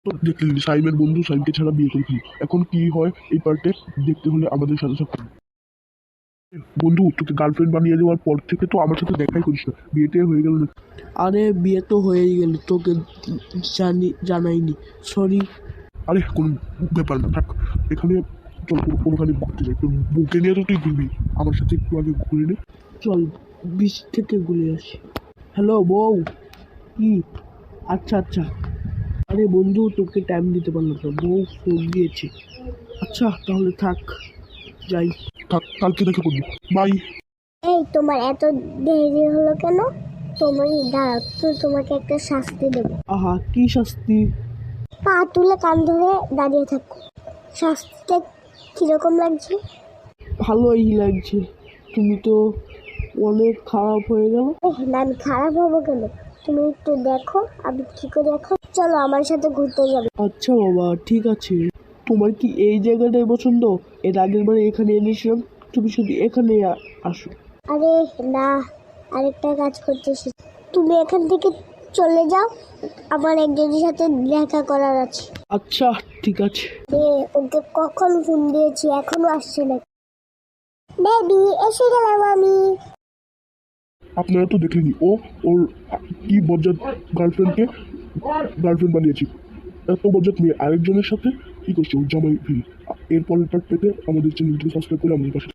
তো দেখলেন সাইমের বন্ধু সাইমকে ছাড়া বিয়ে করেছিল, এখন কি হয় এই পার্টে দেখতে হলে আমাদের সাথে থাকতে হবে। বন্ধু, তোকে গার্লফ্রেন্ড বানিয়ে দেওয়ার পর থেকে তো আমার সাথে দেখাই করিস না, বিয়েতে হয়ে গেল না? আরে বিয়ে তো হয়েই গেল, তোকে জানাইনি, সরি। আরে কোনো ব্যাপার না, থাক এখানে। চল কোনোখানে ঘুরতে যাই, তোর বউকে নিয়ে তো তুই ঘুরবি, আমার সাথে একটু আগে ঘুরে নে। চল বিচ থেকে ঘুরে আসি। হ্যালো বউ, কি? আচ্ছা আচ্ছা। আরে বন্ধু, তোকে টাইম দিতে পারলাম না, বউ ফোন দিয়েছে। আচ্ছা তাহলে থাক, যাই। থাক, কালকে দেখা করবি, বাই। এই তোমার এত দেরি হলো কেন? তুমি দাঁড়াও, তো তোমাকে একটা শাস্তি দেবো। আহা, কি শাস্তি? পা তুলে কান ধরে দাঁড়িয়ে থাকো। শাস্তিটা কিরকম লাগছে? ভালোই লাগছে, তুমি তো অনেক খারাপ হয়ে গেল। না, আমি খারাপ হবো কেন? তুমি একটু দেখো আমি কি করে। এখন চলো আমার সাথে ঘুরতে যাবে। আচ্ছা বাবা, ঠিক আছে। তোমার কি এই জায়গাটাই পছন্দ? এর আগের বারে এখানে এনেছিলাম, তুমি শুধু এখানে আসো। আরে না, আরেকটা কাজ করতে এসেছি। তুমি এখান থেকে চলে যাও, আমার একজনের সাথে দেখা করার আছে। আচ্ছা ঠিক আছে। ওকে কখন ফোন দিয়েছি, এখনো আসছে না। বেবি, এসে গেলাম আমি। আপনারা তো দেখলেনি, ওর কি বজ্জাত গার্লফ্রেন্ডকে গার্লফ্রেন্ড বানিয়েছি। এত বজ্জাত মেয়ে আরেকজনের সাথে কি করছে, ওর জামাই ফিল। এরপরের পার্ট পেতে আমাদের চ্যানেলটিকে সাবস্ক্রাইব করে আমাদের পাশে থাকুন।